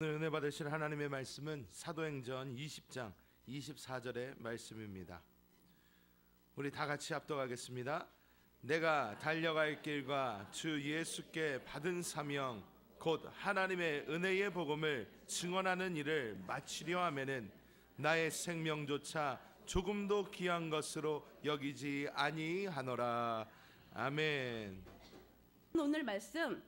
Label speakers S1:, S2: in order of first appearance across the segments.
S1: 오늘 은혜 받으실 하나님의 말씀은 사도행전 20장 24절의 말씀입니다. 우리 다 같이 합독하겠습니다. 내가 달려갈 길과 주 예수께 받은 사명 곧 하나님의 은혜의 복음을 증언하는 일을 마치려 하면은 나의 생명조차 조금도 귀한 것으로 여기지 아니하노라. 아멘.
S2: 오늘 말씀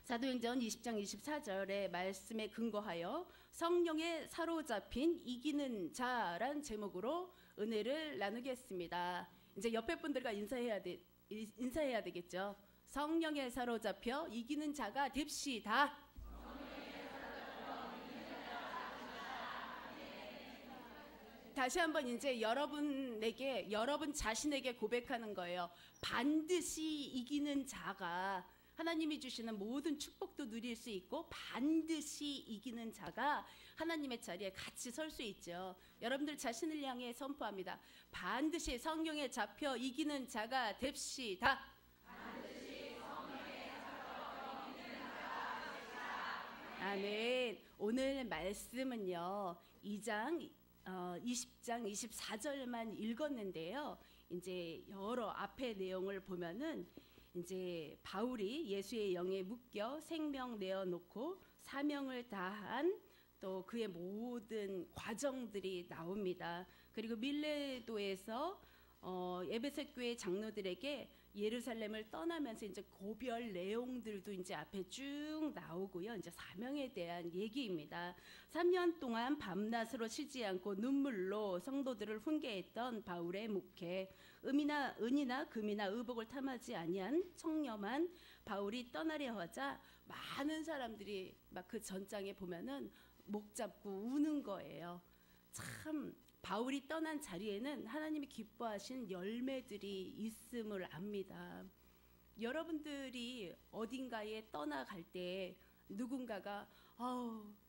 S2: 사도행전 20장 24절의 말씀에 근거하여 성령에 사로잡힌 이기는 자란 제목으로 은혜를 나누겠습니다. 이제 옆에 분들과 인사해야 되겠죠. 성령에 사로잡혀 이기는 자가 됩시다. 다시 한번 이제 여러분 자신에게 고백하는 거예요. 반드시 이기는 자가 하나님이 주시는 모든 축복도 누릴 수 있고 반드시 이기는 자가 하나님의 자리에 같이 설 수 있죠. 여러분들 자신을 향해 선포합니다. 반드시 성령에 잡혀 이기는 자가 됩시다. 반드시 성령에 잡혀 이기는 자가 됩시다. 아멘. 오늘 말씀은요 20장 24절만 읽었는데요. 이제 여러 앞의 내용을 보면은 이제 바울이 예수의 영에 묶여 생명 내어놓고 사명을 다한 또 그의 모든 과정들이 나옵니다. 그리고 밀레도에서 에베소 교회 장로들에게 예루살렘을 떠나면서 이제 고별 내용들도 이제 앞에 쭉 나오고요. 이제 사명에 대한 얘기입니다. 3년 동안 밤낮으로 쉬지 않고 눈물로 성도들을 훈계했던 바울의 목회, 은이나 금이나 의복을 탐하지 아니한 청렴한 바울이 떠나려 하자 많은 사람들이 막 그 전장에 보면은 목 잡고 우는 거예요. 참 바울이 떠난 자리에는 하나님이 기뻐하신 열매들이 있음을 압니다. 여러분들이 어딘가에 떠나갈 때 누군가가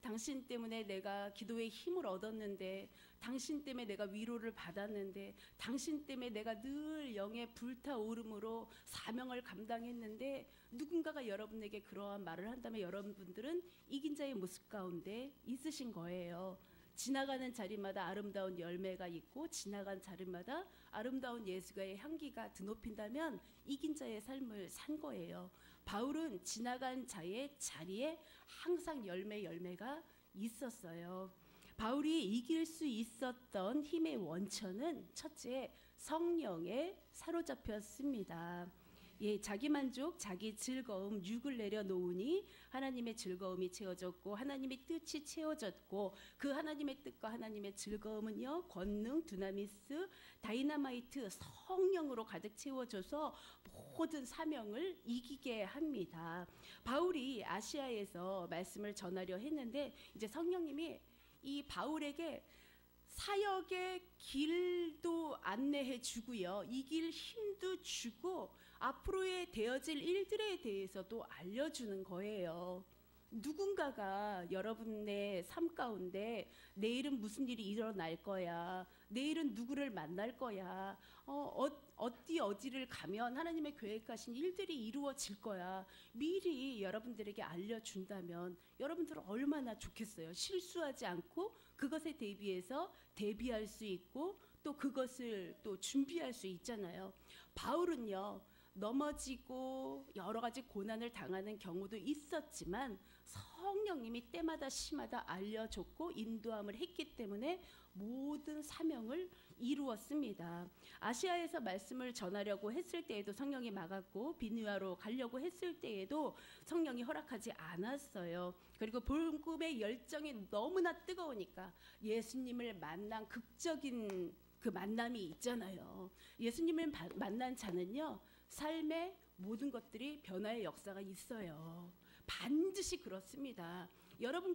S2: 당신 때문에 내가 기도의 힘을 얻었는데, 당신 때문에 내가 위로를 받았는데, 당신 때문에 내가 늘 영의 불타오름으로 사명을 감당했는데, 누군가가 여러분에게 그러한 말을 한다면 여러분들은 이긴 자의 모습 가운데 있으신 거예요. 지나가는 자리마다 아름다운 열매가 있고 지나간 자리마다 아름다운 예수의 향기가 드높인다면 이긴 자의 삶을 산 거예요. 바울은 지나간 자의 자리에 항상 열매가 있었어요. 바울이 이길 수 있었던 힘의 원천은 첫째, 성령에 사로잡혔습니다. 자기 만족, 자기 즐거움, 육을 내려놓으니 하나님의 즐거움이 채워졌고 하나님의 뜻이 채워졌고 그 하나님의 뜻과 하나님의 즐거움은요 권능, 두나미스, 다이나마이트, 성령으로 가득 채워져서 모든 사명을 이기게 합니다. 바울이 아시아에서 말씀을 전하려 했는데 이제 성령님이 이 바울에게 사역의 길도 안내해 주고요, 이길 힘도 주고 앞으로의 되어질 일들에 대해서도 알려주는 거예요. 누군가가 여러분의 삶 가운데 내일은 무슨 일이 일어날 거야, 내일은 누구를 만날 거야, 어디를 가면 하나님의 계획하신 일들이 이루어질 거야, 미리 여러분들에게 알려준다면 여러분들은 얼마나 좋겠어요. 실수하지 않고 그것에 대비해서 대비할 수 있고 또 그것을 또 준비할 수 있잖아요. 바울은요 넘어지고 여러 가지 고난을 당하는 경우도 있었지만 성령님이 때마다 시마다 알려줬고 인도함을 했기 때문에 모든 사명을 이루었습니다. 아시아에서 말씀을 전하려고 했을 때에도 성령이 막았고 비느하로 가려고 했을 때에도 성령이 허락하지 않았어요. 그리고 복음의 열정이 너무나 뜨거우니까 예수님을 만난 극적인 그 만남이 있잖아요. 예수님을 만난 자는요 삶의 모든 것들이 변화의 역사가 있어요. 반드시 그렇습니다. 여러분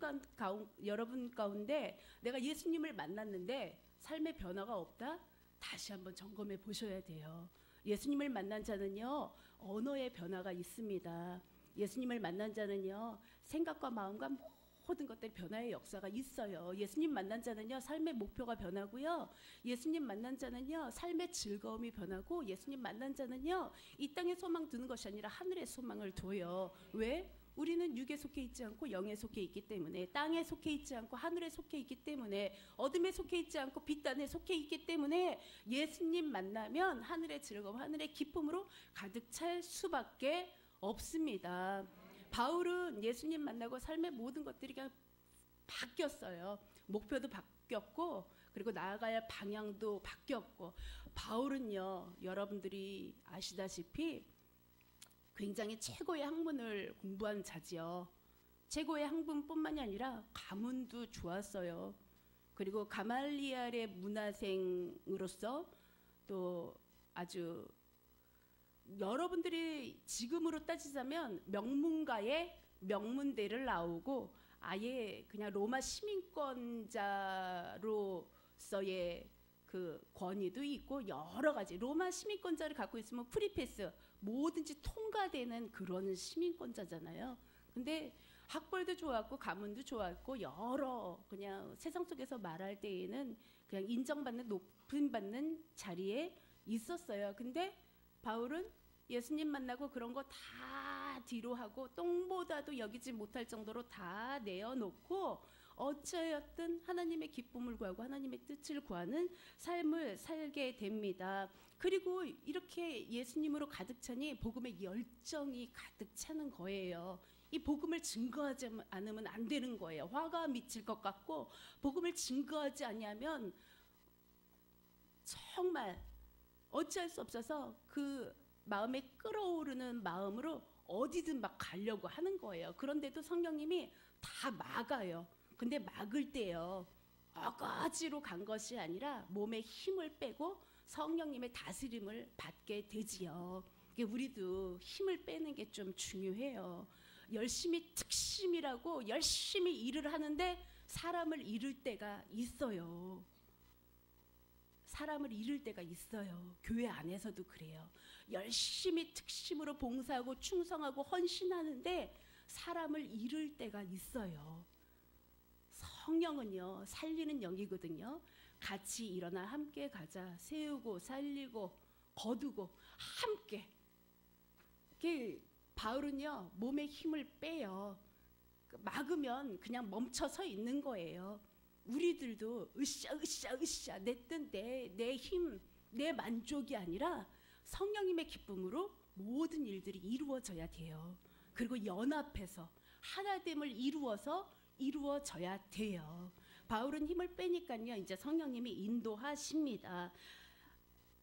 S2: 가운데 내가 예수님을 만났는데 삶의 변화가 없다? 다시 한번 점검해 보셔야 돼요. 예수님을 만난 자는요 언어의 변화가 있습니다. 예수님을 만난 자는요 생각과 마음과 모든 것들 변화의 역사가 있어요. 예수님 만난 자는요 삶의 목표가 변하고요, 예수님 만난 자는요 삶의 즐거움이 변하고, 예수님 만난 자는요 이 땅에 소망 두는 것이 아니라 하늘의 소망을 둬요. 왜? 우리는 육에 속해 있지 않고 영에 속해 있기 때문에, 땅에 속해 있지 않고 하늘에 속해 있기 때문에, 어둠에 속해 있지 않고 빛단에 속해 있기 때문에 예수님 만나면 하늘의 즐거움, 하늘의 기쁨으로 가득 찰 수밖에 없습니다. 바울은 예수님 만나고 삶의 모든 것들이 그냥 바뀌었어요. 목표도 바뀌었고, 그리고 나아가야 할 방향도 바뀌었고. 바울은요, 여러분들이 아시다시피 굉장히 최고의 학문을 공부한 자지요. 최고의 학문뿐만이 아니라 가문도 좋았어요. 그리고 가말리알의 문화생으로서 또 아주, 여러분들이 지금으로 따지자면 명문가의 명문대를 나오고 아예 그냥 로마 시민권자로서의 그 권위도 있고 여러 가지, 로마 시민권자를 갖고 있으면 프리패스 뭐든지 통과되는 그런 시민권자잖아요. 근데 학벌도 좋았고 가문도 좋았고 여러, 그냥 세상 속에서 말할 때에는 그냥 인정받는, 높임 받는 자리에 있었어요. 근데 바울은 예수님 만나고 그런 거 다 뒤로 하고 똥보다도 여기지 못할 정도로 다 내어놓고 어찌하였든 하나님의 기쁨을 구하고 하나님의 뜻을 구하는 삶을 살게 됩니다. 그리고 이렇게 예수님으로 가득 차니 복음의 열정이 가득 차는 거예요. 이 복음을 증거하지 않으면 안 되는 거예요. 화가 미칠 것 같고, 복음을 증거하지 않으면 정말 어찌할 수 없어서 그 마음에 끌어오르는 마음으로 어디든 막 가려고 하는 거예요. 그런데도 성령님이 다 막아요. 근데 막을 때요, 어거지로 간 것이 아니라 몸에 힘을 빼고 성령님의 다스림을 받게 되지요. 우리도 힘을 빼는 게 좀 중요해요. 열심히 특심이라고 열심히 일을 하는데 사람을 잃을 때가 있어요. 사람을 잃을 때가 있어요. 교회 안에서도 그래요. 열심히 특심으로 봉사하고 충성하고 헌신하는데 사람을 잃을 때가 있어요. 성령은요, 살리는 영이거든요. 같이 일어나 함께 가자. 세우고 살리고 거두고 함께. 바울은요, 몸에 힘을 빼요. 막으면 그냥 멈춰 서 있는 거예요. 우리들도 으쌰 내 뜻, 내 힘, 내 만족이 아니라 성령님의 기쁨으로 모든 일들이 이루어져야 돼요. 그리고 연합해서 하나됨을 이루어져야 돼요. 바울은 힘을 빼니까요, 이제 성령님이 인도하십니다.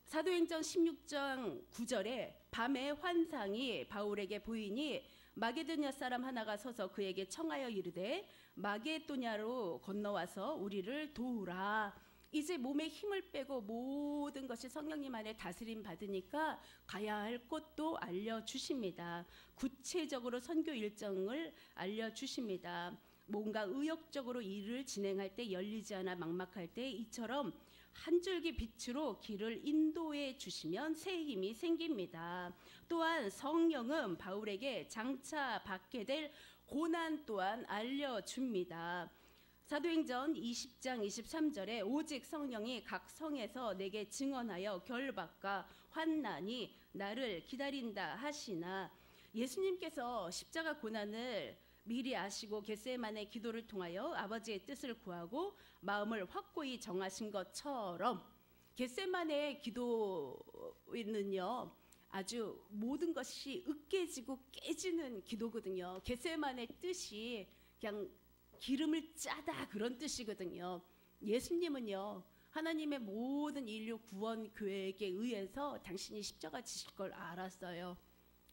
S2: 사도행전 16장 9절에 밤에 환상이 바울에게 보이니 마게도냐 사람 하나가 서서 그에게 청하여 이르되 마게도냐로 건너와서 우리를 도우라. 이제 몸에 힘을 빼고 모든 것이 성령님 안에 다스림 받으니까 가야 할 곳도 알려주십니다. 구체적으로 선교 일정을 알려주십니다. 뭔가 의욕적으로 일을 진행할 때, 열리지 않아 막막할 때 이처럼 한 줄기 빛으로 길을 인도해 주시면 새 힘이 생깁니다. 또한 성령은 바울에게 장차 받게 될 고난 또한 알려줍니다. 사도행전 20장 23절에 오직 성령이 각 성에서 내게 증언하여 결박과 환난이 나를 기다린다 하시나, 예수님께서 십자가 고난을 미리 아시고 겟세마네 기도를 통하여 아버지의 뜻을 구하고 마음을 확고히 정하신 것처럼 겟세마네 기도는요, 아주 모든 것이 으깨지고 깨지는 기도거든요. 겟세마네 뜻이 그냥 기름을 짜다 그런 뜻이거든요. 예수님은요, 하나님의 모든 인류 구원 계획에 의해서 당신이 십자가 지실 걸 알았어요.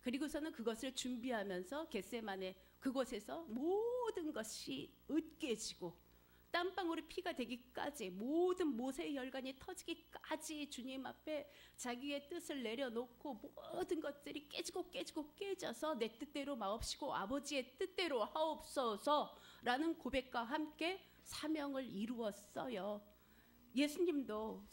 S2: 그리고서는 그것을 준비하면서 겟세마네 그곳에서 모든 것이 으깨지고 땀방울이 피가 되기까지, 모든 모세의 혈관이 터지기까지 주님 앞에 자기의 뜻을 내려놓고 모든 것들이 깨져서 내 뜻대로 마옵시고 아버지의 뜻대로 하옵소서라는 고백과 함께 사명을 이루었어요. 예수님도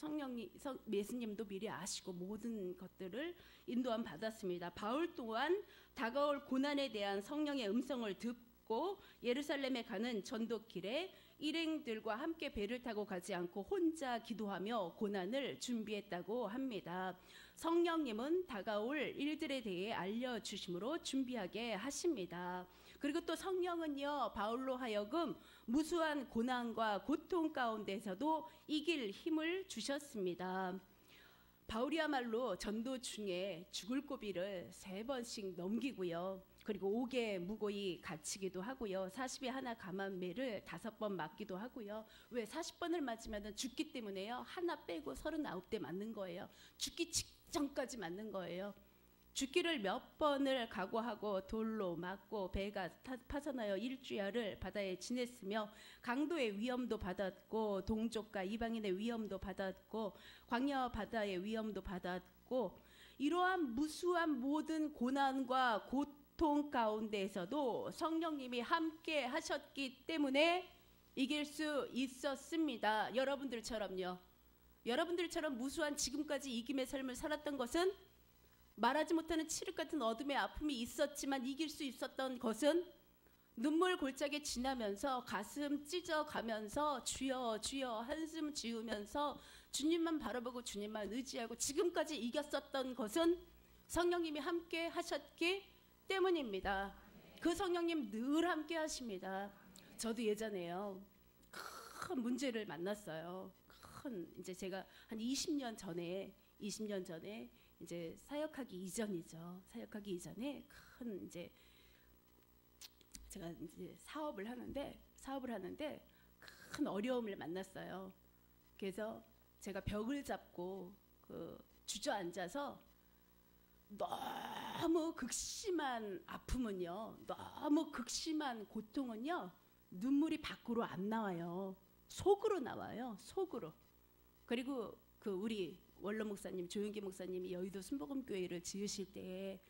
S2: 예수님도 미리 아시고 모든 것들을 인도함 받았습니다. 바울 또한 다가올 고난에 대한 성령의 음성을 듣고 예루살렘에 가는 전도길에 일행들과 함께 배를 타고 가지 않고 혼자 기도하며 고난을 준비했다고 합니다. 성령님은 다가올 일들에 대해 알려주심으로 준비하게 하십니다. 그리고 또 성령은요, 바울로 하여금 무수한 고난과 고통 가운데서도 이길 힘을 주셨습니다. 바울이야말로 전도 중에 죽을 고비를 3번씩 넘기고요. 그리고 옥에 무고히 갇히기도 하고요. 40에 하나 감한매를 5번 맞기도 하고요. 왜 40번을 맞으면 죽기 때문에요. 하나 빼고 39대 맞는 거예요. 죽기 직전까지 맞는 거예요. 죽기를 몇 번을 각오하고 돌로 맞고 배가 파선하여 일주야를 바다에 지냈으며 강도의 위험도 받았고 동족과 이방인의 위험도 받았고 광야 바다의 위험도 받았고 이러한 무수한 모든 고난과 고통 가운데에서도 성령님이 함께 하셨기 때문에 이길 수 있었습니다. 여러분들처럼요. 여러분들처럼 무수한 지금까지 이김의 삶을 살았던 것은 말하지 못하는 칠흑 같은 어둠의 아픔이 있었지만 이길 수 있었던 것은 눈물 골짜기에 지나면서 가슴 찢어가면서 주여 주여 한숨 지으면서 주님만 바라보고 주님만 의지하고 지금까지 이겼었던 것은 성령님이 함께 하셨기 때문입니다. 그 성령님 늘 함께 하십니다. 저도 예전에요, 큰 문제를 만났어요. 이제 제가 한 20년 전에 이제 사역하기 이전이죠. 사역하기 이전에 큰 이제 제가 이제 사업을 하는데 큰 어려움을 만났어요. 그래서 제가 벽을 잡고 주저앉아서 너무 극심한 아픔은요, 너무 극심한 고통은요, 눈물이 밖으로 안 나와요. 속으로 나와요. 속으로. 그리고 우리 원로 목사님, 조윤기 목사님이 여의도 순복음교회를 지으실 때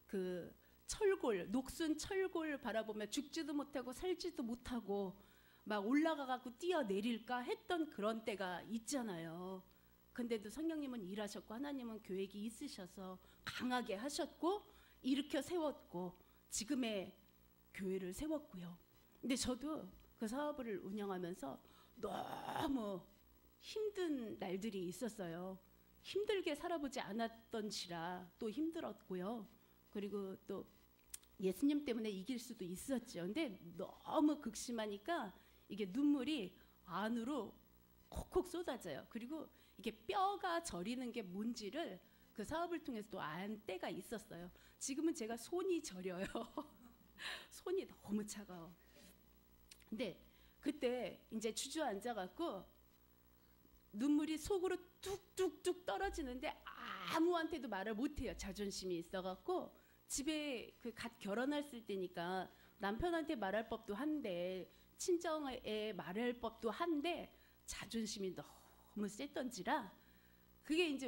S2: 그 철골, 녹슨 철골 바라보며 죽지도 못하고 살지도 못하고 막 올라가갖고 뛰어내릴까 했던 그런 때가 있잖아요. 근데도 성령님은 일하셨고 하나님은 계획이 있으셔서 강하게 하셨고 일으켜 세웠고 지금의 교회를 세웠고요. 근데 저도 그 사업을 운영하면서 너무 힘든 날들이 있었어요. 힘들게 살아보지 않았던지라 또 힘들었고요. 그리고 또 예수님 때문에 이길 수도 있었죠. 근데 너무 극심하니까 이게 눈물이 안으로 콕콕 쏟아져요. 그리고 이게 뼈가 저리는 게 뭔지를 그 사업을 통해서 또 안 때가 있었어요. 지금은 제가 손이 저려요. 손이 너무 차가워. 근데 그때 이제 주저앉아갖고 눈물이 속으로 뚝뚝뚝 떨어지는데 아무한테도 말을 못해요. 자존심이 있어갖고 집에 갓 결혼했을 때니까 남편한테 말할 법도 한데 친정에 말할 법도 한데 자존심이 너무 셌던지라 그게 이제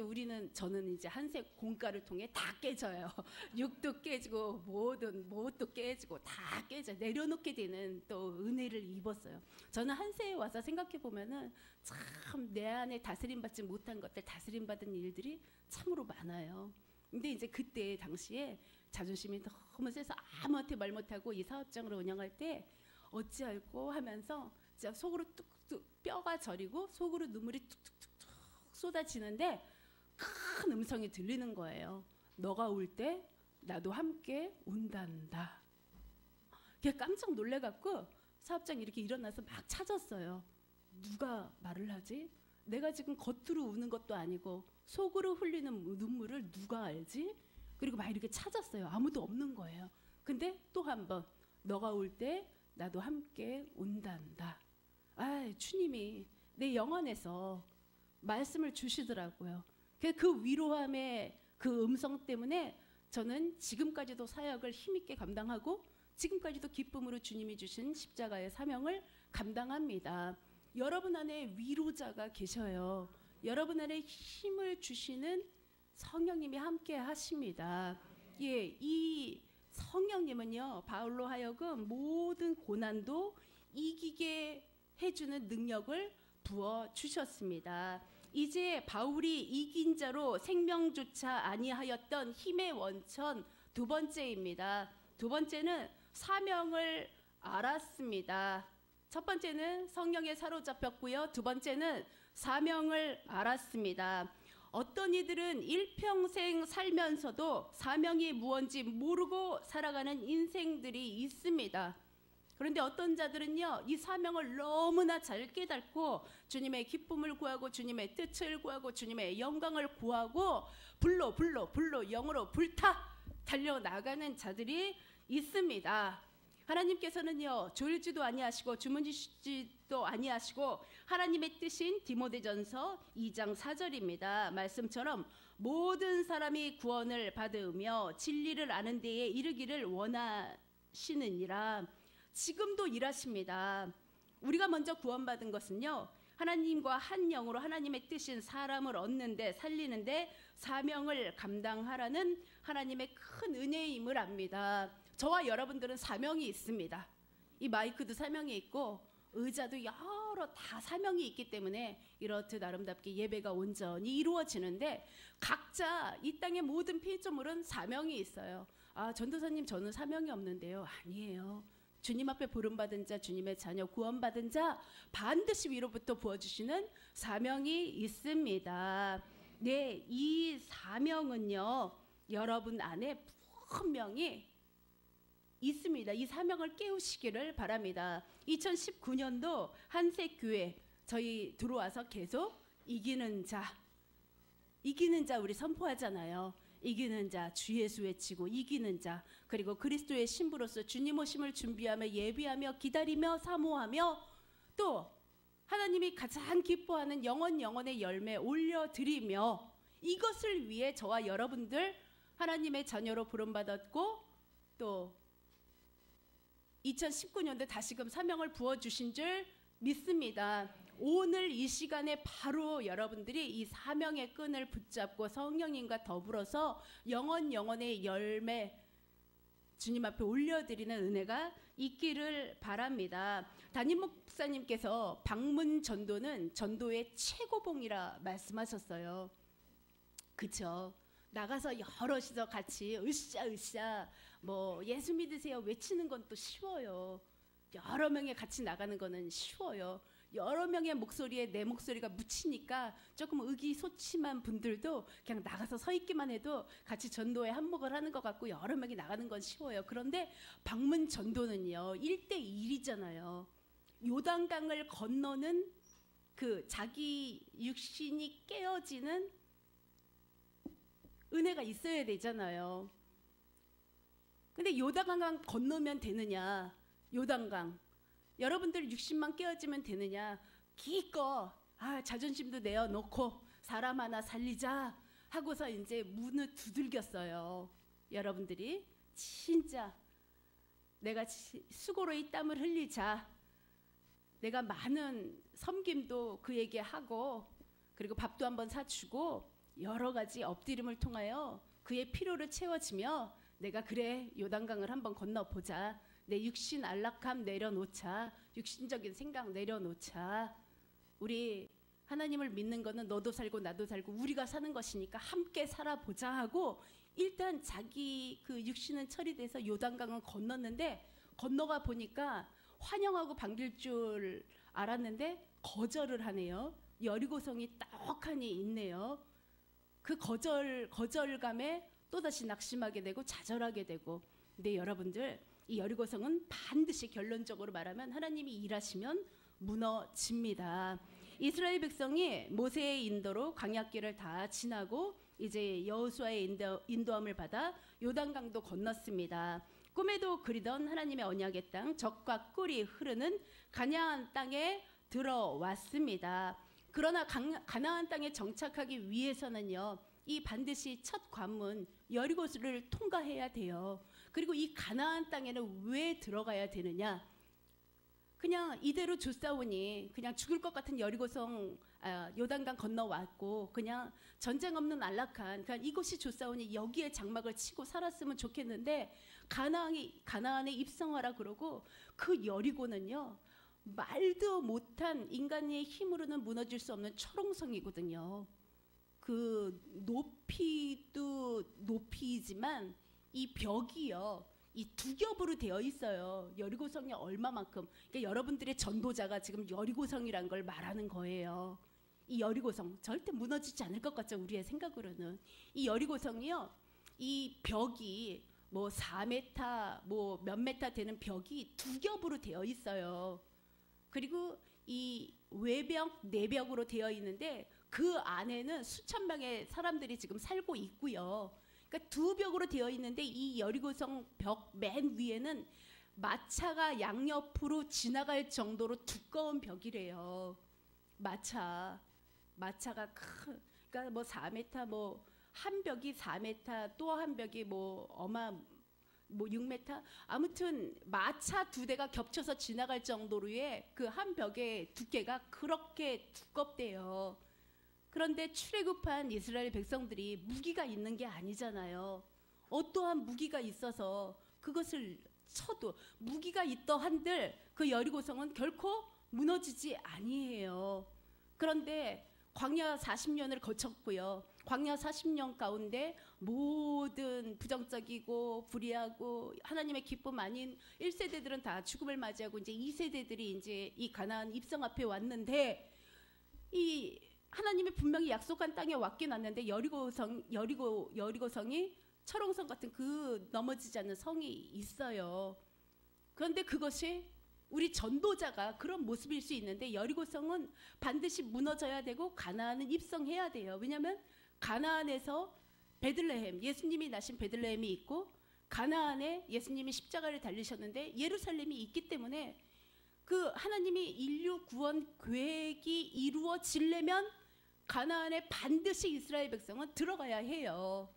S2: 저는 이제 한색 공가를 통해 다 깨져요. 육도 깨지고 뭐도 깨지고 다 깨져 내려놓게 되는 또 은혜를 입었어요. 저는 한세에 와서 생각해 보면은 참 내 안에 다스림받지 못한 것들, 다스림받은 일들이 참으로 많아요. 근데 이제 그때 당시에 자존심이 너무 세서 아무한테 말 못하고 이 사업장을 운영할 때 어찌할꼬 하면서 진짜 속으로 뚝뚝 뼈가 저리고 속으로 눈물이 뚝뚝뚝 쏟아지는데 큰 음성이 들리는 거예요. 너가 울 때 나도 함께 운단다. 걔 깜짝 놀래갖고 사업장 이렇게 일어나서 막 찾았어요. 누가 말을 하지? 내가 지금 겉으로 우는 것도 아니고 속으로 흘리는 눈물을 누가 알지? 그리고 막 이렇게 찾았어요. 아무도 없는 거예요. 근데 또 한 번 너가 울 때 나도 함께 운단다. 주님이 내 영안에서 말씀을 주시더라고요. 그 위로함의 그 음성 때문에 저는 지금까지도 사역을 힘있게 감당하고 지금까지도 기쁨으로 주님이 주신 십자가의 사명을 감당합니다. 여러분 안에 위로자가 계셔요. 여러분 안에 힘을 주시는 성령님이 함께 하십니다. 예, 이 성령님은요, 바울로 하여금 모든 고난도 이기게 해주는 능력을 부어 주셨습니다. 이제 바울이 이긴 자로 생명조차 아니하였던 힘의 원천 두 번째입니다. 두 번째는 사명을 알았습니다. 첫 번째는 성령에 사로잡혔고요. 두 번째는 사명을 알았습니다. 어떤 이들은 일평생 살면서도 사명이 무언지 모르고 살아가는 인생들이 있습니다. 그런데 어떤 자들은요, 이 사명을 너무나 잘 깨닫고 주님의 기쁨을 구하고 주님의 뜻을 구하고 주님의 영광을 구하고 불로 영으로 불타 달려나가는 자들이 있습니다. 하나님께서는요, 졸지도 아니하시고 주무시지도 아니하시고 하나님의 뜻인 디모데전서 2장 4절입니다. 말씀처럼 모든 사람이 구원을 받으며 진리를 아는 데에 이르기를 원하시느니라. 지금도 일하십니다. 우리가 먼저 구원받은 것은요, 하나님과 한 영으로 하나님의 뜻인 사람을 얻는데 살리는데 사명을 감당하라는 하나님의 큰 은혜임을 압니다. 저와 여러분들은 사명이 있습니다. 이 마이크도 사명이 있고 의자도 여러 다 사명이 있기 때문에 이렇듯 아름답게 예배가 온전히 이루어지는데 각자 이 땅의 모든 피조물은 사명이 있어요. 아, 전도사님 저는 사명이 없는데요. 아니에요. 주님 앞에 부름받은 자, 주님의 자녀, 구원받은 자 반드시 위로부터 부어주시는 사명이 있습니다. 네, 이 사명은요, 여러분 안에 분명히 있습니다. 이 사명을 깨우시기를 바랍니다. 2019년도 한색교회 저희 들어와서 계속 이기는 자 우리 선포하잖아요. 이기는 자, 주 예수 외치고 이기는 자, 그리고 그리스도의 신부로서 주님 오심을 준비하며 예비하며 기다리며 사모하며 또 하나님이 가장 기뻐하는 영원의 열매 올려드리며 이것을 위해 저와 여러분들 하나님의 자녀로 부름받았고 또 2019년도에 다시금 사명을 부어주신 줄 믿습니다. 오늘 이 시간에 바로 여러분들이 이 사명의 끈을 붙잡고 성령님과 더불어서 영원의 열매 주님 앞에 올려드리는 은혜가 있기를 바랍니다. 담임 목사님께서 방문 전도는 전도의 최고봉이라 말씀하셨어요. 그쵸? 나가서 여럿이서 같이 으쌰 뭐 예수 믿으세요 외치는 건 또 쉬워요. 여러 명이 같이 나가는 거는 쉬워요. 여러 명의 목소리에 내 목소리가 묻히니까 조금 의기소침한 분들도 그냥 나가서 서 있기만 해도 같이 전도에 한몫을 하는 것 같고 여러 명이 나가는 건 쉬워요. 그런데 방문 전도는요 1대1이잖아요. 요단강을 건너는 그 자기 육신이 깨어지는 은혜가 있어야 되잖아요. 근데 요단강 건너면 되느냐? 요단강 여러분들 60만 깨어지면 되느냐? 기껏 자존심도 내어놓고 사람 하나 살리자 하고서 이제 문을 두들겼어요. 여러분들이 진짜 내가 수고로 이 땀을 흘리자, 내가 많은 섬김도 그에게 하고 그리고 밥도 한번 사주고 여러 가지 엎드림을 통하여 그의 필요를 채워지며 내가 그래 요단강을 한번 건너보자, 내 육신 안락함 내려놓자, 육신적인 생각 내려놓자, 우리 하나님을 믿는 거는 너도 살고 나도 살고 우리가 사는 것이니까 함께 살아보자 하고 일단 자기 그 육신은 처리돼서 요단강은 건넜는데 건너가 보니까 환영하고 반길 줄 알았는데 거절을 하네요. 여리고성이 떡하니 있네요. 그 거절감에 또다시 낙심하게 되고 좌절하게 되고. 근데 여러분들 이 여리고성은 반드시 결론적으로 말하면 하나님이 일하시면 무너집니다. 이스라엘 백성이 모세의 인도로 광야길을 다 지나고 이제 여호수아의 인도함을 받아 요단강도 건넜습니다. 꿈에도 그리던 하나님의 언약의 땅, 젖과 꿀이 흐르는 가나안 땅에 들어왔습니다. 그러나 가나안 땅에 정착하기 위해서는요, 이 반드시 첫 관문 여리고를 통과해야 돼요. 그리고 이 가나안 땅에는 왜 들어가야 되느냐? 그냥 이대로 좋사오니 그냥 죽을 것 같은 여리고성 요단강 건너왔고 그냥 전쟁 없는 안락한 그냥 이곳이 좋사오니 여기에 장막을 치고 살았으면 좋겠는데 가나안에 입성하라 그러고 그 여리고는요 말도 못한 인간의 힘으로는 무너질 수 없는 철옹성이거든요. 그 높이도 높이지만 이 벽이요 이 두 겹으로 되어 있어요. 여리고성이 얼마만큼, 그러니까 여러분들의 전도자가 지금 여리고성이란 걸 말하는 거예요. 이 여리고성 절대 무너지지 않을 것 같죠. 우리의 생각으로는 이 여리고성이요, 이 벽이 뭐 4m 뭐 몇 메타 되는 벽이 두 겹으로 되어 있어요. 그리고 이 외벽 내벽으로 되어 있는데 그 안에는 수천 명의 사람들이 지금 살고 있고요. 그러니까 두 벽으로 되어 있는데 이 여리고성 벽 맨 위에는 마차가 양옆으로 지나갈 정도로 두꺼운 벽이래요. 마차가 그러니까 뭐 4m 뭐 한 벽이 4m 또 한 벽이 뭐 6m, 아무튼 마차 두 대가 겹쳐서 지나갈 정도로의 그 한 벽의 두께가 그렇게 두껍대요. 그런데 출애굽한 이스라엘 백성들이 무기가 있는 게 아니잖아요. 어떠한 무기가 있어서 그것을 쳐도 무기가 있더 한들 그 여리고성은 결코 무너지지 아니해요. 그런데 광야 40년을 거쳤고요. 광야 40년 가운데 모든 부정적이고 불의하고 하나님의 기쁨 아닌 1세대들은 다 죽음을 맞이하고 이제 2세대들이 이제 이 가나안 입성 앞에 왔는데, 이 하나님이 분명히 약속한 땅에 왔긴 왔는데 여리고성이 철옹성 같은 그 넘어지지 않는 성이 있어요. 그런데 그것이 우리 전도자가 그런 모습일 수 있는데 여리고성은 반드시 무너져야 되고 가나안은 입성해야 돼요. 왜냐하면 가나안에서 베들레헴, 예수님이 나신 베들레헴이 있고 가나안에 예수님이 십자가를 달리셨는데 예루살렘이 있기 때문에 그 하나님이 인류 구원 계획이 이루어지려면 가나안에 반드시 이스라엘 백성은 들어가야 해요.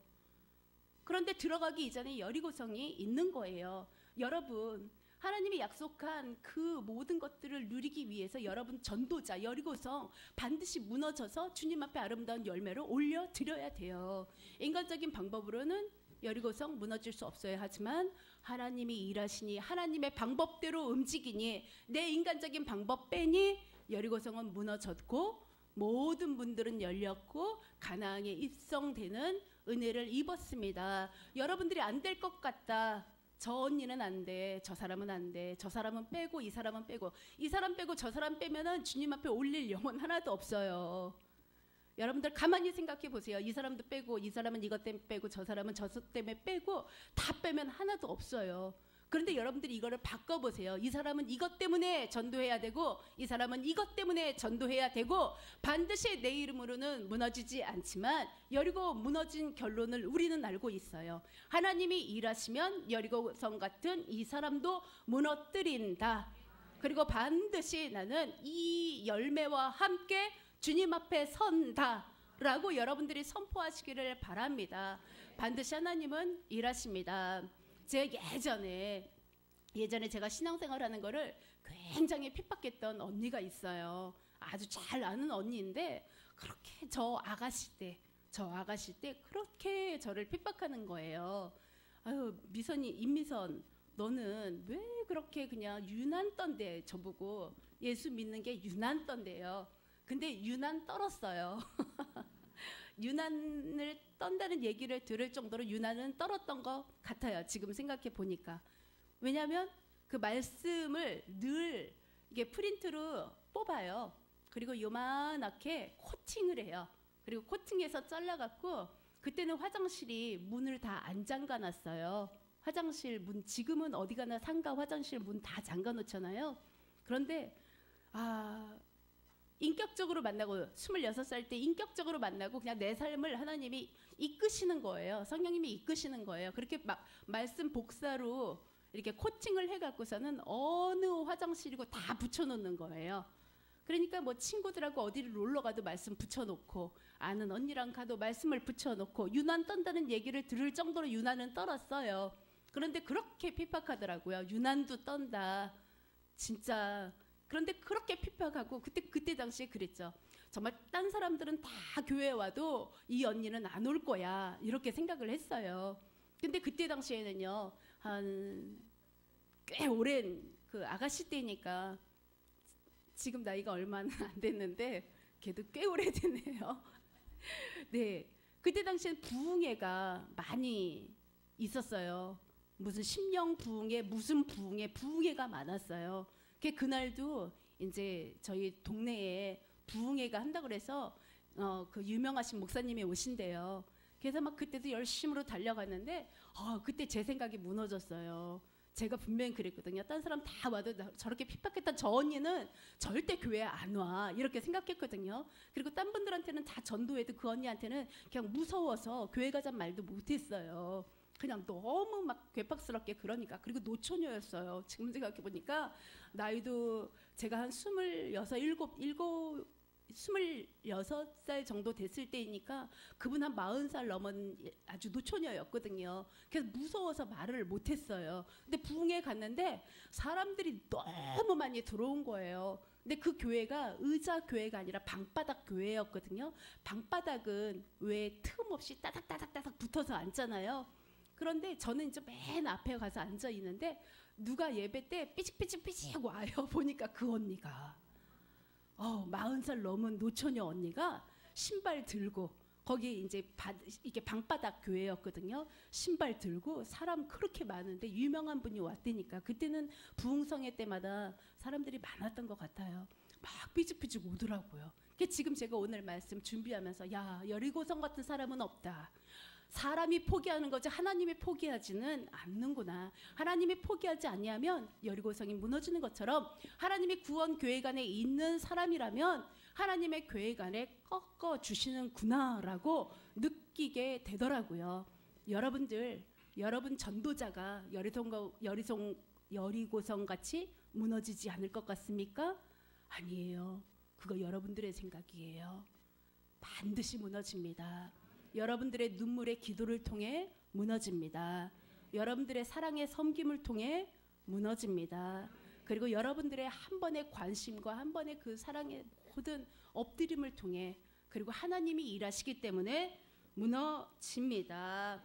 S2: 그런데 들어가기 이전에 여리고성이 있는 거예요. 여러분, 하나님이 약속한 그 모든 것들을 누리기 위해서 여러분 전도자 여리고성 반드시 무너져서 주님 앞에 아름다운 열매를 올려드려야 돼요. 인간적인 방법으로는 여리고성 무너질 수 없어야 하지만 하나님이 일하시니 하나님의 방법대로 움직이니 내 인간적인 방법 빼니 여리고성은 무너졌고 모든 문들은 열렸고 가나안에 입성되는 은혜를 입었습니다. 여러분들이 안 될 것 같다, 저 언니는 안 돼, 저 사람은 안 돼, 저 사람은 빼고 이 사람은 빼고, 이 사람 빼고 저 사람 빼면은 주님 앞에 올릴 영혼 하나도 없어요. 여러분들 가만히 생각해 보세요. 이 사람도 빼고 이 사람은 이것 때문에 빼고 저 사람은 저 때문에 빼고 다 빼면 하나도 없어요. 그런데 여러분들이 이거를 바꿔보세요. 이 사람은 이것 때문에 전도해야 되고 이 사람은 이것 때문에 전도해야 되고, 반드시 내 이름으로는 무너지지 않지만 여리고 무너진 결론을 우리는 알고 있어요. 하나님이 일하시면 여리고성 같은 이 사람도 무너뜨린다. 그리고 반드시 나는 이 열매와 함께 주님 앞에 선다 라고 여러분들이 선포하시기를 바랍니다. 반드시 하나님은 일하십니다. 제가 예전에 제가 신앙생활 하는 거를 굉장히 핍박했던 언니가 있어요. 아주 잘 아는 언니인데 그렇게 저 아가씨 때 그렇게 저를 핍박하는 거예요. 아유, 미선이, 임미선, 너는 왜 그렇게 그냥 유난 떤데, 저보고 예수 믿는 게 유난 떤데요. 근데 유난 떨었어요. 유난을 떤다는 얘기를 들을 정도로 유난은 떨었던 것 같아요. 지금 생각해 보니까. 왜냐하면 그 말씀을 늘 이게 프린트로 뽑아요. 그리고 요만하게 코팅을 해요. 그리고 코팅해서 잘라갖고, 그때는 화장실이 문을 다 안 잠가놨어요. 화장실 문, 지금은 어디 가나 상가 화장실 문 다 잠가놓잖아요. 그런데 인격적으로 만나고 26살 때 인격적으로 만나고 그냥 내 삶을 하나님이 이끄시는 거예요. 성령님이 이끄시는 거예요. 그렇게 막 말씀 복사로 이렇게 코팅을 해갖고서는 어느 화장실이고 다 붙여놓는 거예요. 그러니까 뭐 친구들하고 어디를 놀러 가도 말씀 붙여놓고, 아는 언니랑 가도 말씀을 붙여놓고, 유난 떤다는 얘기를 들을 정도로 유난은 떨었어요. 그런데 그렇게 핍박하더라고요. 유난도 떤다, 진짜. 그런데 그렇게 핍박하고, 그때 당시에 그랬죠. 정말 딴 사람들은 다 교회에 와도 이 언니는 안 올 거야, 이렇게 생각을 했어요. 근데 그때 당시에는요, 한 꽤 오랜 그 아가씨 때니까, 지금 나이가 얼마나 안 됐는데 걔도 꽤 오래됐네요. 네, 그때 당시엔 부흥회가 많이 있었어요. 무슨 심령 부흥회, 무슨 부흥회가 많았어요. 그날도 이제 저희 동네에 부흥회가 한다 그래서 그 유명하신 목사님이 오신대요. 그래서 막 그때도 열심으로 달려갔는데 그때 제 생각이 무너졌어요. 제가 분명히 그랬거든요. 딴 사람 다 와도 저렇게 핍박했던 저 언니는 절대 교회 안 와 이렇게 생각했거든요. 그리고 딴 분들한테는 다 전도해도 그 언니한테는 그냥 무서워서 교회 가자는 말도 못했어요. 그냥 너무 막 괴팍스럽게 그러니까. 그리고 노처녀였어요. 지금 생각해 보니까 나이도 제가 한 26살 정도 됐을 때이니까 그분 한 40살 넘은 아주 노처녀였거든요. 그래서 무서워서 말을 못했어요. 근데 부흥회 갔는데 사람들이 너무 많이 들어온 거예요. 근데 그 교회가 의자 교회가 아니라 방바닥 교회였거든요. 방바닥은 왜 틈 없이 따닥따닥따닥 붙어서 앉잖아요. 그런데 저는 이제 맨 앞에 가서 앉아 있는데 누가 예배 때 삐직삐직삐직 와요. 보니까 그 언니가 40살 넘은 노처녀 언니가 신발 들고 거기 이제 이게 방바닥 교회였거든요. 신발 들고 사람 그렇게 많은데 유명한 분이 왔다니까. 그때는 부흥성회 때마다 사람들이 많았던 것 같아요. 막 삐직삐직 오더라고요. 지금 제가 오늘 말씀 준비하면서 야, 여리고성 같은 사람은 없다. 사람이 포기하는 거지 하나님이 포기하지는 않는구나. 하나님이 포기하지 아니하면 여리고성이 무너지는 것처럼 하나님이 구원 교회관에 있는 사람이라면 하나님의 교회관에 꺾어 주시는구나라고 느끼게 되더라고요. 여러분 전도자가 여리고성 같이 무너지지 않을 것 같습니까? 아니에요. 그거 여러분들의 생각이에요. 반드시 무너집니다. 여러분들의 눈물의 기도를 통해 무너집니다. 여러분들의 사랑의 섬김을 통해 무너집니다. 그리고 여러분들의 한 번의 관심과 한 번의 그 사랑의 모든 엎드림을 통해 그리고 하나님이 일하시기 때문에 무너집니다.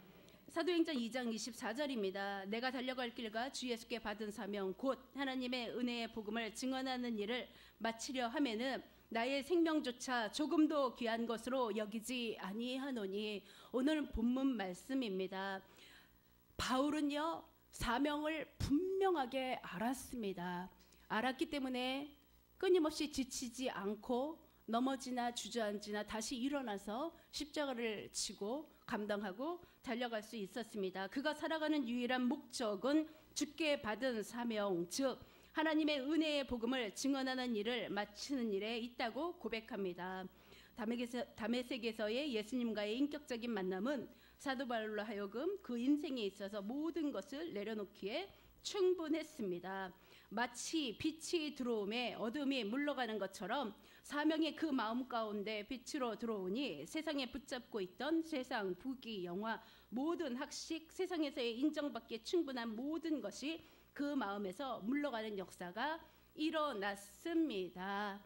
S2: 사도행전 2장 24절입니다. 내가 달려갈 길과 주 예수께 받은 사명 곧 하나님의 은혜의 복음을 증언하는 일을 마치려 하면은 나의 생명조차 조금도 귀한 것으로 여기지 아니하노니. 오늘 본문 말씀입니다. 바울은요 사명을 분명하게 알았습니다. 알았기 때문에 끊임없이 지치지 않고 넘어지나 주저앉으나 다시 일어나서 십자가를 지고 감당하고 달려갈 수 있었습니다. 그가 살아가는 유일한 목적은 주께 받은 사명, 즉 하나님의 은혜의 복음을 증언하는 일을 마치는 일에 있다고 고백합니다. 다메섹에서의 예수님과의 인격적인 만남은 사도 바울로 하여금 그 인생에 있어서 모든 것을 내려놓기에 충분했습니다. 마치 빛이 들어오매 어둠이 물러가는 것처럼 사명이 그 마음 가운데 빛으로 들어오니 세상에 붙잡고 있던 세상, 부귀, 영화, 모든 학식, 세상에서의 인정받기에 충분한 모든 것이 그 마음에서 물러가는 역사가 일어났습니다.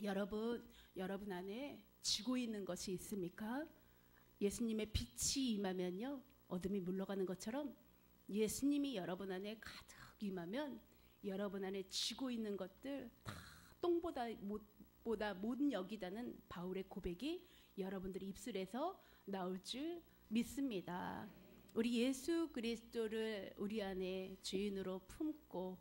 S2: 여러분 안에 지고 있는 것이 있습니까? 예수님의 빛이 임하면요 어둠이 물러가는 것처럼 예수님이 여러분 안에 가득 임하면 여러분 안에 지고 있는 것들 다 똥보다 못 여기다는 바울의 고백이 여러분들의 입술에서 나올 줄 믿습니다. 우리 예수 그리스도를 우리 안에 주인으로 품고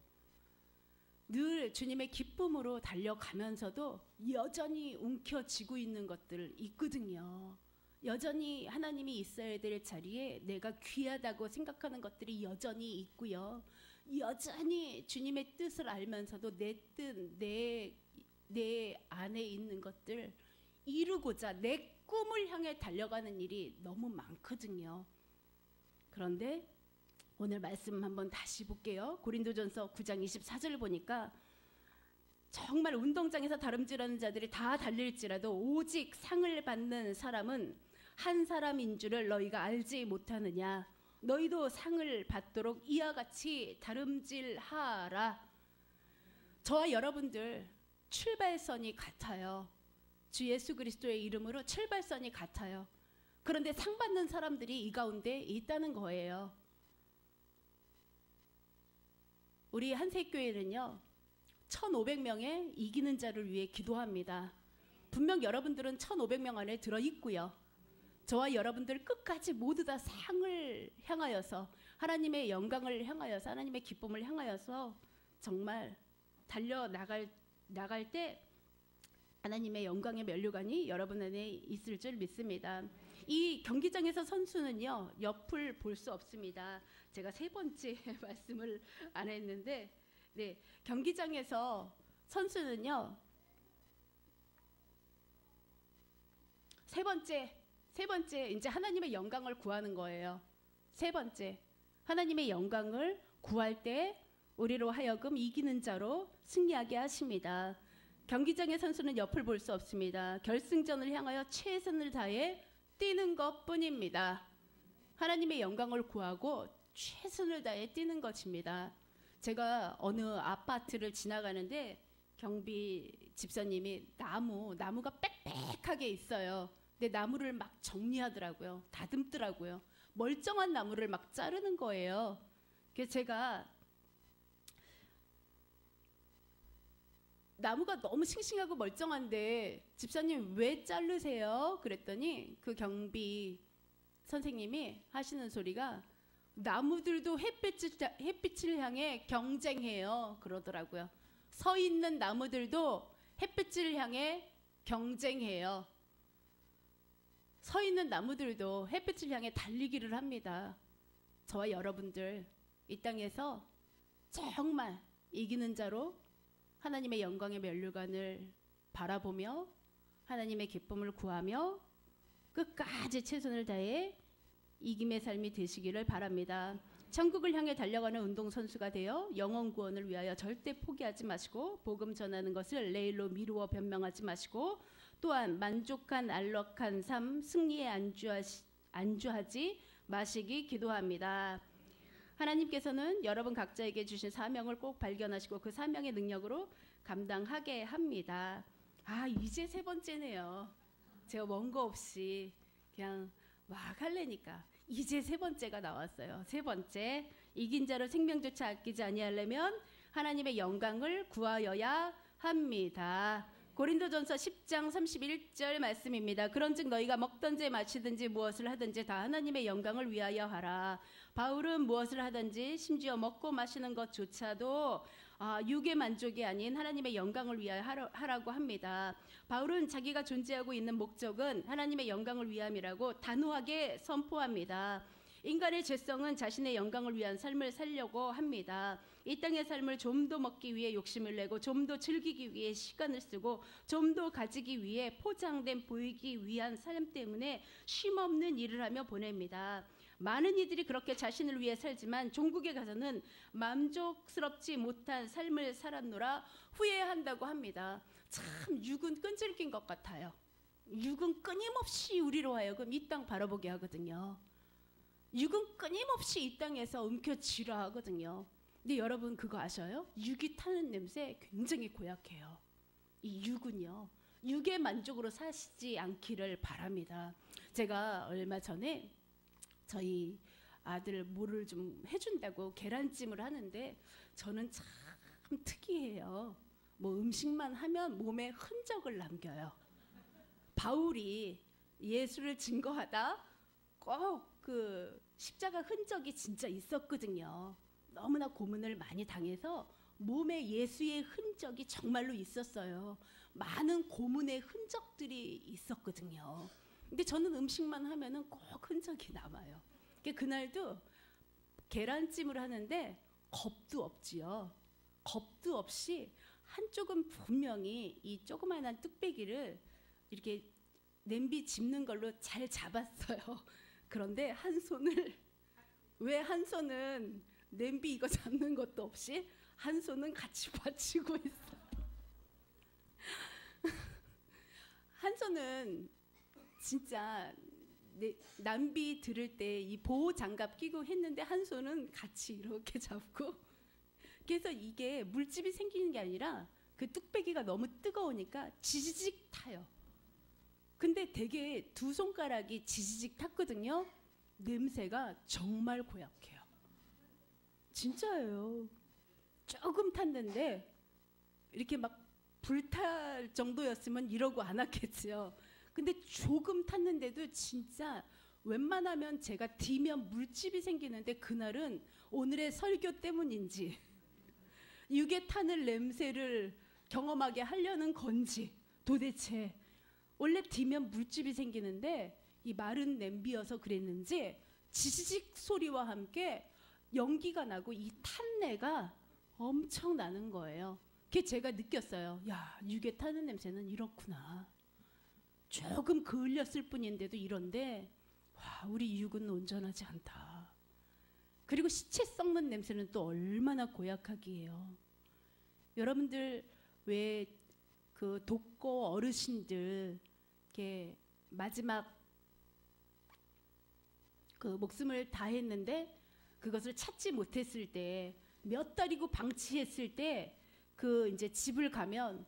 S2: 늘 주님의 기쁨으로 달려가면서도 여전히 움켜쥐고 있는 것들 있거든요. 여전히 하나님이 있어야 될 자리에 내가 귀하다고 생각하는 것들이 여전히 있고요. 여전히 주님의 뜻을 알면서도 내 뜻, 내 안에 있는 것들 이루고자 내 꿈을 향해 달려가는 일이 너무 많거든요. 그런데 오늘 말씀 한번 다시 볼게요. 고린도전서 9장 24절을 보니까 정말 운동장에서 다름질하는 자들이 다 달릴지라도 오직 상을 받는 사람은 한 사람인 줄을 너희가 알지 못하느냐. 너희도 상을 받도록 이와 같이 다름질하라. 저와 여러분들 출발선이 같아요. 주 예수 그리스도의 이름으로 출발선이 같아요. 그런데 상 받는 사람들이 이 가운데 있다는 거예요. 우리 한색교회는요 1500명의 이기는 자를 위해 기도합니다. 분명 여러분들은 1500명 안에 들어있고요. 저와 여러분들 끝까지 모두 다 상을 향하여서 하나님의 영광을 향하여서 하나님의 기쁨을 향하여서 정말 달려나갈 때 하나님의 영광의 면류관이 여러분 안에 있을 줄 믿습니다. 이 경기장에서 선수는요, 옆을 볼 수 없습니다. 제가 세 번째 말씀을 안 했는데, 네, 경기장에서 선수는요, 세 번째 이제 하나님의 영광을 구하는 거예요. 세 번째, 하나님의 영광을 구할 때 우리로 하여금 이기는 자로 승리하게 하십니다. 경기장의 선수는 옆을 볼 수 없습니다. 결승전을 향하여 최선을 다해 뛰는 것뿐입니다. 하나님의 영광을 구하고 최선을 다해 뛰는 것입니다. 제가 어느 아파트를 지나가는데 경비 집사님이 나무가 빽빽하게 있어요. 근데 나무를 막 정리하더라고요. 다듬더라고요. 멀쩡한 나무를 막 자르는 거예요. 그래서 제가 나무가 너무 싱싱하고 멀쩡한데 집사님 왜 자르세요? 그랬더니 그 경비 선생님이 하시는 소리가 나무들도 햇빛을 향해 경쟁해요. 그러더라고요. 서 있는 나무들도 햇빛을 향해 경쟁해요. 서 있는 나무들도 햇빛을 향해 달리기를 합니다. 저와 여러분들 이 땅에서 정말 이기는 자로 하나님의 영광의 면류관을 바라보며 하나님의 기쁨을 구하며 끝까지 최선을 다해 이김의 삶이 되시기를 바랍니다. 천국을 향해 달려가는 운동선수가 되어 영혼 구원을 위하여 절대 포기하지 마시고 복음 전하는 것을 내일로 미루어 변명하지 마시고 또한 만족한 안락한 삶 승리에 안주하지 마시기 기도합니다. 하나님께서는 여러분 각자에게 주신 사명을 꼭 발견하시고 그 사명의 능력으로 감당하게 합니다. 이제 세 번째네요. 제가 원고 없이 그냥 막 하려니까 이제 세 번째가 나왔어요. 세 번째, 이긴 자로 생명조차 아끼지 아니하려면 하나님의 영광을 구하여야 합니다. 고린도전서 10장 31절 말씀입니다. 그런즉 너희가 먹든지 마시든지 무엇을 하든지 다 하나님의 영광을 위하여 하라. 바울은 무엇을 하든지 심지어 먹고 마시는 것조차도 육의 만족이 아닌 하나님의 영광을 위하여 하라고 합니다. 바울은 자기가 존재하고 있는 목적은 하나님의 영광을 위함이라고 단호하게 선포합니다. 인간의 죄성은 자신의 영광을 위한 삶을 살려고 합니다. 이 땅의 삶을 좀 더 먹기 위해 욕심을 내고 좀 더 즐기기 위해 시간을 쓰고 좀 더 가지기 위해 포장된 보이기 위한 삶 때문에 쉼없는 일을 하며 보냅니다. 많은 이들이 그렇게 자신을 위해 살지만 종국에 가서는 만족스럽지 못한 삶을 살았노라 후회한다고 합니다. 참 육은 끈질긴 것 같아요. 육은 끊임없이 우리로 하여금 이 땅 바라보게 하거든요. 육은 끊임없이 이 땅에서 움켜쥐라 하거든요. 근데 여러분 그거 아셔요? 육이 타는 냄새 굉장히 고약해요. 이 육은요, 육의 만족으로 사시지 않기를 바랍니다. 제가 얼마 전에 저희 아들 뭐를 좀 해준다고 계란찜을 하는데 저는 참 특이해요. 뭐 음식만 하면 몸에 흔적을 남겨요. 바울이 예수를 증거하다 꼭 그 십자가 흔적이 진짜 있었거든요. 너무나 고문을 많이 당해서 몸에 예수의 흔적이 정말로 있었어요. 많은 고문의 흔적들이 있었거든요. 근데 저는 음식만 하면은 꼭 흔적이 남아요. 그날도 계란찜을 하는데 겁도 없지요. 겁도 없이 한쪽은 분명히 이 조그마한 뚝배기를 이렇게 냄비 집는 걸로 잘 잡았어요. 그런데 한 손은 냄비 이거 잡는 것도 없이 한 손은 같이 받치고 있어요. 한 손은 진짜 남비 들을 때 이 보호 장갑 끼고 했는데 한 손은 같이 이렇게 잡고, 그래서 이게 물집이 생기는 게 아니라 그 뚝배기가 너무 뜨거우니까 지지직 타요. 근데 되게 두 손가락이 지지직 탔거든요. 냄새가 정말 고약해요. 진짜예요. 조금 탔는데 이렇게 막 불탈 정도였으면 이러고 안 왔겠지요. 근데 조금 탔는데도 진짜 웬만하면 제가 뒤면 물집이 생기는데 그날은 오늘의 설교 때문인지 육에 타는 냄새를 경험하게 하려는 건지 도대체 원래 뒤면 물집이 생기는데 이 마른 냄비여서 그랬는지 지지직 소리와 함께 연기가 나고 이 탄내가 엄청 나는 거예요. 그게 제가 느꼈어요. 야, 육에 타는 냄새는 이렇구나. 조금 그을렸을 뿐인데도 이런데 와, 우리 육은 온전하지 않다. 그리고 시체 썩는 냄새는 또 얼마나 고약하기에요. 여러분들 왜 그 독거 어르신들 이렇게 마지막 그 목숨을 다했는데 그것을 찾지 못했을 때 몇 달이고 방치했을 때 그 이제 집을 가면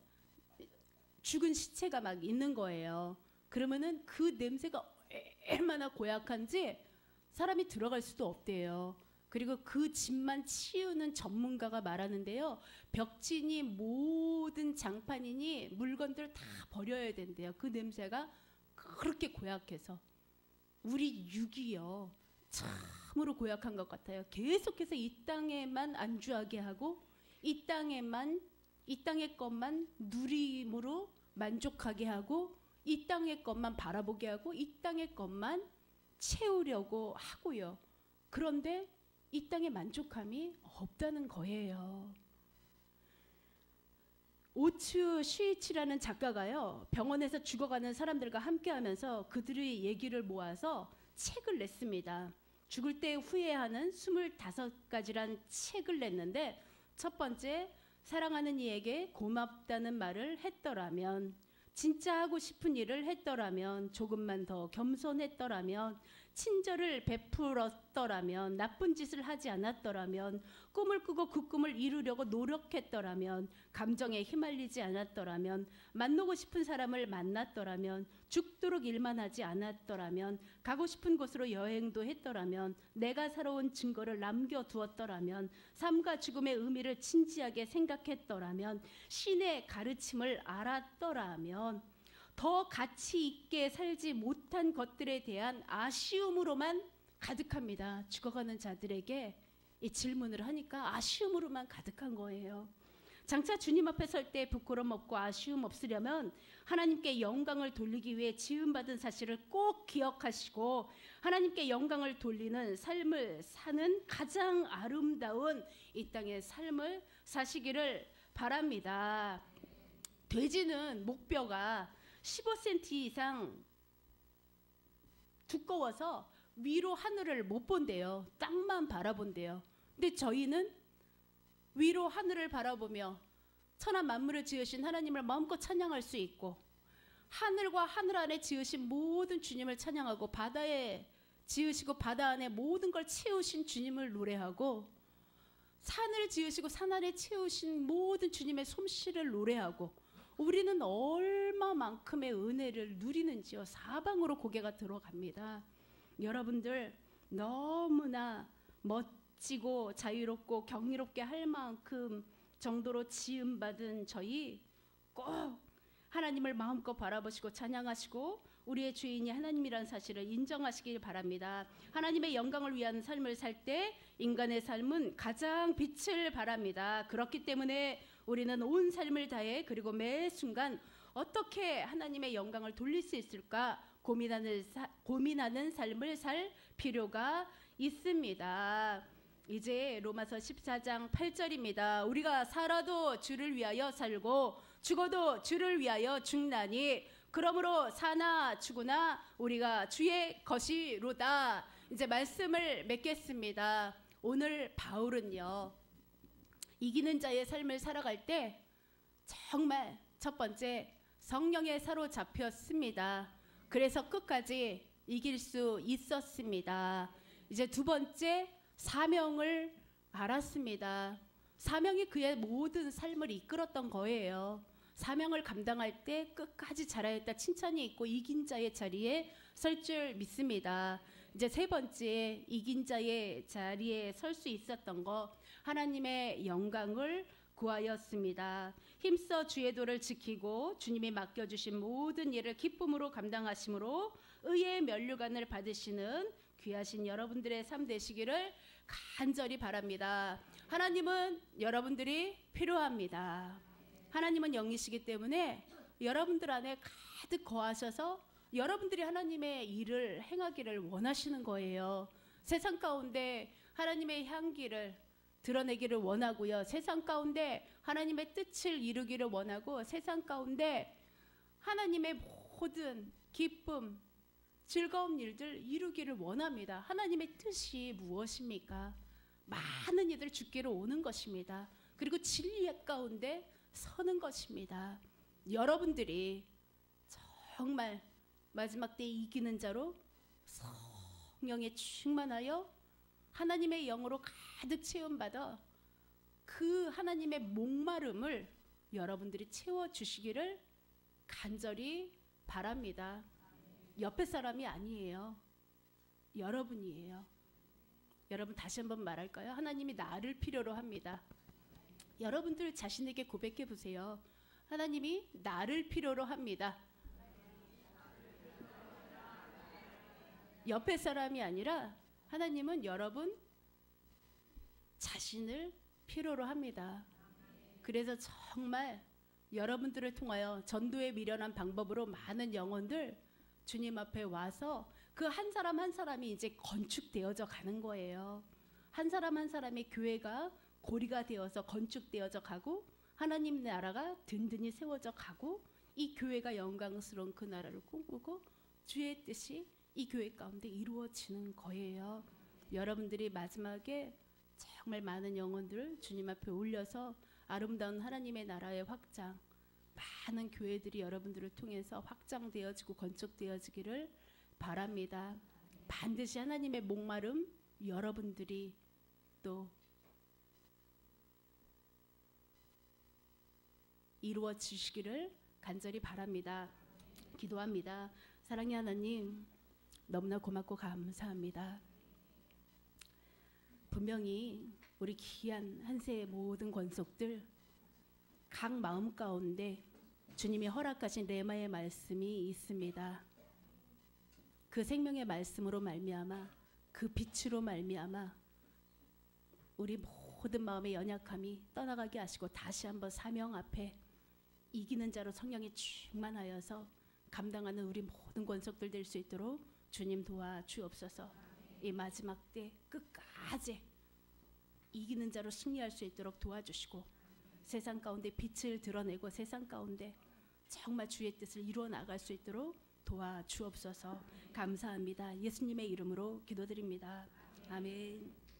S2: 죽은 시체가 막 있는 거예요. 그러면은 그 냄새가 얼마나 고약한지 사람이 들어갈 수도 없대요. 그리고 그 집만 치우는 전문가가 말하는데요. 벽지니 모든 장판이니 물건들 다 버려야 된대요. 그 냄새가 그렇게 고약해서. 우리 육이요. 참으로 고약한 것 같아요. 계속해서 이 땅에만 안주하게 하고 이 땅의 것만 누림으로 만족하게 하고 이 땅의 것만 바라보게 하고 이 땅의 것만 채우려고 하고요. 그런데 이 땅의 만족함이 없다는 거예요. 오츠 슈이치라는 작가가요. 병원에서 죽어가는 사람들과 함께하면서 그들의 얘기를 모아서 책을 냈습니다. 죽을 때 후회하는 25가지란 책을 냈는데 첫 번째, 사랑하는 이에게 고맙다는 말을 했더라면, 진짜 하고 싶은 일을 했더라면, 조금만 더 겸손했더라면, 친절을 베풀었더라면, 나쁜 짓을 하지 않았더라면, 꿈을 꾸고 그 꿈을 이루려고 노력했더라면, 감정에 휘말리지 않았더라면, 만나고 싶은 사람을 만났더라면, 죽도록 일만 하지 않았더라면, 가고 싶은 곳으로 여행도 했더라면, 내가 살아온 증거를 남겨두었더라면, 삶과 죽음의 의미를 진지하게 생각했더라면, 신의 가르침을 알았더라면, 더 가치 있게 살지 못한 것들에 대한 아쉬움으로만 가득합니다. 죽어가는 자들에게 이 질문을 하니까 아쉬움으로만 가득한 거예요. 장차 주님 앞에 설 때 부끄럼 없고 아쉬움 없으려면 하나님께 영광을 돌리기 위해 지음받은 사실을 꼭 기억하시고 하나님께 영광을 돌리는 삶을 사는 가장 아름다운 이 땅의 삶을 사시기를 바랍니다. 돼지는 목뼈가 15cm 이상 두꺼워서 위로 하늘을 못 본대요. 땅만 바라본대요. 근데 저희는 위로 하늘을 바라보며 천하 만물을 지으신 하나님을 마음껏 찬양할 수 있고 하늘과 하늘 안에 지으신 모든 주님을 찬양하고 바다에 지으시고 바다 안에 모든 걸 채우신 주님을 노래하고 산을 지으시고 산 안에 채우신 모든 주님의 솜씨를 노래하고 우리는 얼마만큼의 은혜를 누리는지요. 사방으로 고개가 들어갑니다. 여러분들 너무나 멋지고 자유롭고 경이롭게 할 만큼 정도로 지음받은 저희 꼭 하나님을 마음껏 바라보시고 찬양하시고 우리의 주인이 하나님이라는 사실을 인정하시길 바랍니다. 하나님의 영광을 위한 삶을 살 때 인간의 삶은 가장 빛을 발합니다. 그렇기 때문에 우리는 온 삶을 다해 그리고 매 순간 어떻게 하나님의 영광을 돌릴 수 있을까 고민하는 삶을 살 필요가 있습니다. 이제 로마서 14장 8절입니다. 우리가 살아도 주를 위하여 살고 죽어도 주를 위하여 죽나니 그러므로 사나 죽으나 우리가 주의 것이로다. 이제 말씀을 맺겠습니다. 오늘 바울은요, 이기는 자의 삶을 살아갈 때 정말 첫 번째 성령에 사로잡혔습니다. 그래서 끝까지 이길 수 있었습니다. 이제 두 번째 사명을 알았습니다. 사명이 그의 모든 삶을 이끌었던 거예요. 사명을 감당할 때 끝까지 잘하였다 칭찬이 있고 이긴 자의 자리에 설 줄 믿습니다. 이제 세 번째 이긴 자의 자리에 설 수 있었던 거 하나님의 영광을 구하였습니다. 힘써 주의 도를 지키고 주님이 맡겨주신 모든 일을 기쁨으로 감당하심으로 의의 면류관을 받으시는 귀하신 여러분들의 삶 되시기를 간절히 바랍니다. 하나님은 여러분들이 필요합니다. 하나님은 영이시기 때문에 여러분들 안에 가득 거하셔서 여러분들이 하나님의 일을 행하기를 원하시는 거예요. 세상 가운데 하나님의 향기를 드러내기를 원하고요. 세상 가운데 하나님의 뜻을 이루기를 원하고, 세상 가운데 하나님의 모든 기쁨, 즐거운 일들 이루기를 원합니다. 하나님의 뜻이 무엇입니까? 많은 이들 주께로 오는 것입니다. 그리고 진리 가운데 서는 것입니다. 여러분들이 정말 마지막 때 이기는 자로 성령에 충만하여 하나님의 영으로 가득 체험받아 그 하나님의 목마름을 여러분들이 채워주시기를 간절히 바랍니다. 옆에 사람이 아니에요. 여러분이에요. 여러분, 다시 한번 말할까요? 하나님이 나를 필요로 합니다. 여러분들 자신에게 고백해 보세요. 하나님이 나를 필요로 합니다. 옆에 사람이 아니라 하나님은 여러분 자신을 필요로 합니다. 그래서 정말 여러분들을 통하여 전도에 미련한 방법으로 많은 영혼들 주님 앞에 와서 그 한 사람 한 사람이 이제 건축되어져 가는 거예요. 한 사람 한 사람의 교회가 고리가 되어서 건축되어져 가고, 하나님 나라가 든든히 세워져 가고, 이 교회가 영광스러운 그 나라를 꿈꾸고 주의 뜻이 이 교회 가운데 이루어지는 거예요. 여러분들이 마지막에 정말 많은 영혼들을 주님 앞에 올려서 아름다운 하나님의 나라의 확장, 많은 교회들이 여러분들을 통해서 확장되어지고 건축되어지기를 바랍니다. 반드시 하나님의 목마름 여러분들이 또 이루어 주시기를 간절히 바랍니다. 기도합니다. 사랑의 하나님, 너무나 고맙고 감사합니다. 분명히 우리 귀한 한세의 모든 권속들 각 마음 가운데 주님이 허락하신 레마의 말씀이 있습니다. 그 생명의 말씀으로 말미암아, 그 빛으로 말미암아 우리 모든 마음의 연약함이 떠나가게 하시고, 다시 한번 사명 앞에 이기는 자로 성령이 충만하여서 감당하는 우리 모든 권속들 될 수 있도록 주님 도와주옵소서. 이 마지막 때 끝까지 이기는 자로 승리할 수 있도록 도와주시고, 세상 가운데 빛을 드러내고 세상 가운데 정말 주의 뜻을 이루어 나갈 수 있도록 도와주옵소서. 감사합니다. 예수님의 이름으로 기도드립니다. 아멘.